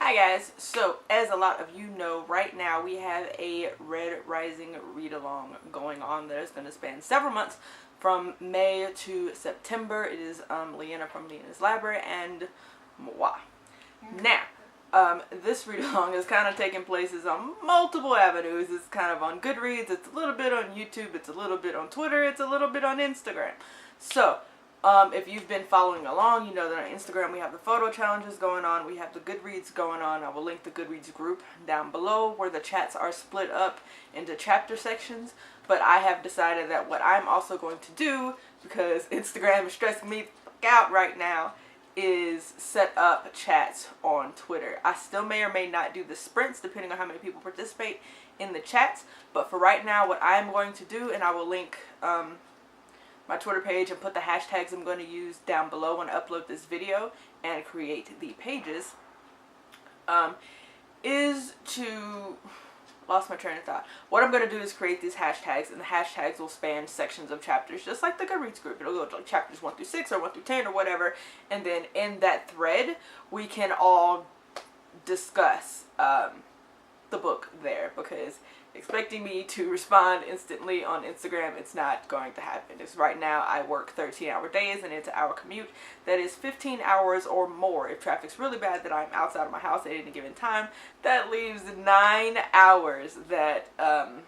Hi guys, so as a lot of you know, right now we have a Red Rising read-along going on that is going to span several months from May to September. It is Leanna from Leanna's Library and moi. Now, this read-along is kind of taking places on multiple avenues. It's kind of on Goodreads, it's a little bit on YouTube, it's a little bit on Twitter, it's a little bit on Instagram. So, if you've been following along, you know that on Instagram we have the photo challenges going on, we have the Goodreads going on. I will link the Goodreads group down below where the chats are split up into chapter sections. But I have decided that what I'm also going to do, because Instagram is stressing me out right now, is set up chats on Twitter. I still may or may not do the sprints depending on how many people participate in the chats. But for right now, what I'm going to do, and I will link my Twitter page and put the hashtags I'm going to use down below when I upload this video and create the pages, is to... lost my train of thought. What I'm going to do is create these hashtags, and the hashtags will span sections of chapters, just like the Goodreads group. It'll go to like chapters 1 through 6 or 1 through 10 or whatever, and then in that thread, we can all discuss the book there, because expecting me to respond instantly on Instagram, it's not going to happen. Because right now I work 13-hour days and it's an hour commute. That is 15 hours or more. If traffic's really bad that I'm outside of my house at any given time, that leaves 9 hours that I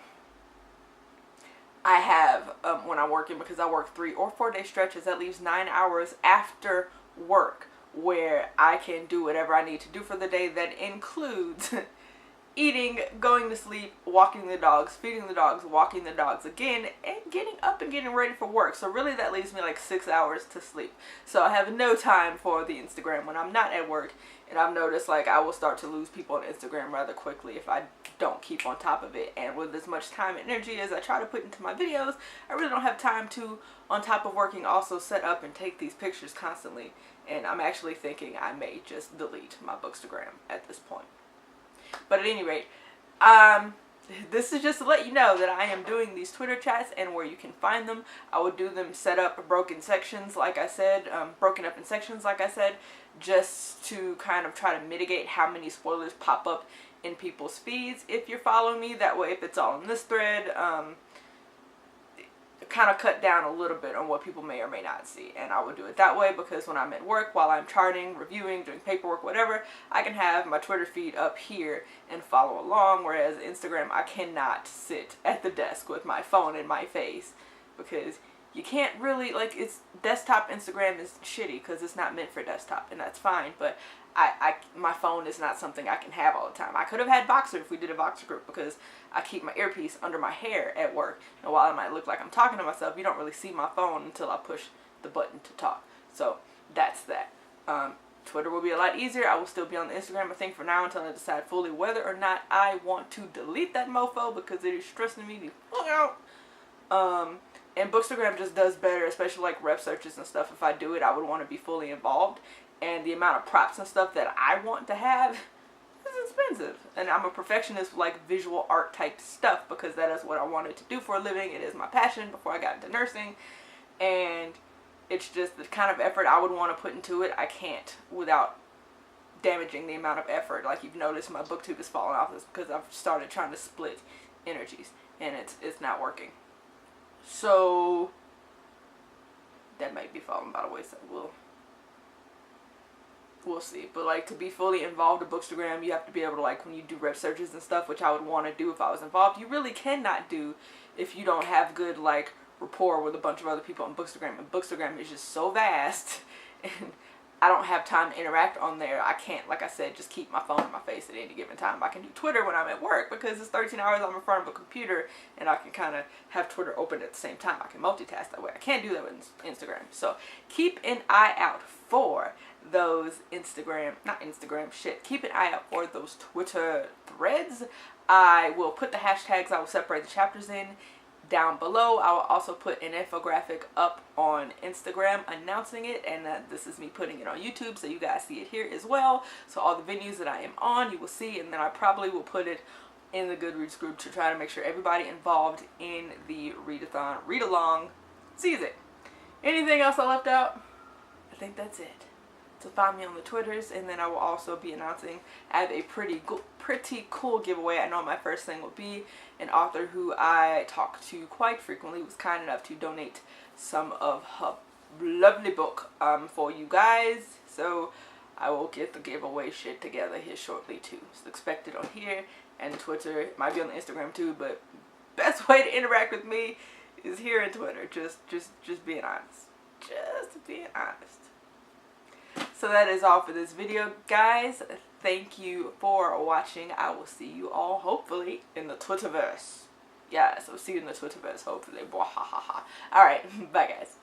have when I'm working, because I work 3 or 4 day stretches. That leaves 9 hours after work where I can do whatever I need to do for the day. That includes eating, going to sleep, walking the dogs, feeding the dogs, walking the dogs again, and getting up and getting ready for work. So really that leaves me like 6 hours to sleep. So I have no time for the Instagram when I'm not at work. And I've noticed like I will start to lose people on Instagram rather quickly if I don't keep on top of it. And with as much time and energy as I try to put into my videos, I really don't have time to, on top of working, also set up and take these pictures constantly. And I'm actually thinking I may just delete my Bookstagram at this point. But at any rate, this is just to let you know that I am doing these Twitter chats, and where you can find them, I will do them set up broken sections, like I said, broken up in sections, like I said, just to kind of try to mitigate how many spoilers pop up in people's feeds if you're following me. That way, if it's all in this thread, kind of cut down a little bit on what people may or may not see. And I will do it that way because when I'm at work, while I'm charting, reviewing, doing paperwork, whatever, I can have my Twitter feed up here and follow along, whereas Instagram, I cannot sit at the desk with my phone in my face, because you can't really, like, it's desktop Instagram is shitty because it's not meant for desktop, and that's fine, but my phone is not something I can have all the time. I could have had Voxer if we did a Voxer group, because I keep my earpiece under my hair at work, and while I might look like I'm talking to myself, you don't really see my phone until I push the button to talk. So that's that. Twitter will be a lot easier. I will still be on the Instagram, I think, for now, until I decide fully whether or not I want to delete that mofo, because it is stressing me the fuck out. And Bookstagram just does better, especially like rep searches and stuff. If I do it, I would want to be fully involved. And the amount of props and stuff that I want to have is expensive. And I'm a perfectionist for like visual art type stuff, because that is what I wanted to do for a living. It is my passion before I got into nursing. And it's just the kind of effort I would want to put into it. I can't without damaging the amount of effort. Like you've noticed, my booktube is falling off. It's because I've started trying to split energies, and it's not working. So that might be falling by the wayside. We'll see. But like, to be fully involved in Bookstagram, you have to be able to, like, when you do rep searches and stuff, which I would want to do if I was involved, you really cannot do if you don't have good like rapport with a bunch of other people on Bookstagram. And Bookstagram is just so vast, and I don't have time to interact on there. I can't, like I said, just keep my phone in my face at any given time. I can do Twitter when I'm at work, because it's 13 hours I'm in front of a computer, and I can kind of have Twitter open at the same time. I can multitask that way. I can't do that with Instagram. So keep an eye out for those keep an eye out for those Twitter threads. I will put the hashtags I will separate the chapters in down below. I will also put an infographic up on Instagram announcing it, and this is me putting it on YouTube, so you guys see it here as well. So all the venues that I am on, you will see, and then I probably will put it in the Goodreads group to try to make sure everybody involved in the read-a-thon, read-along, sees it. Anything else I left out? I think that's it. to find me on the Twitters. And then I will also be announcing, I have a pretty cool giveaway. I know my first thing will be an author who I talk to quite frequently, was kind enough to donate some of her lovely book for you guys. So I will get the giveaway shit together here shortly too. So expect it on here and Twitter. It might be on the Instagram too, but best way to interact with me is here in Twitter. Just being honest. Just being honest. So that is all for this video, guys. Thank you for watching. I will see you all hopefully in the Twitterverse. Yes, I'll see you in the Twitterverse hopefully. Alright, bye guys.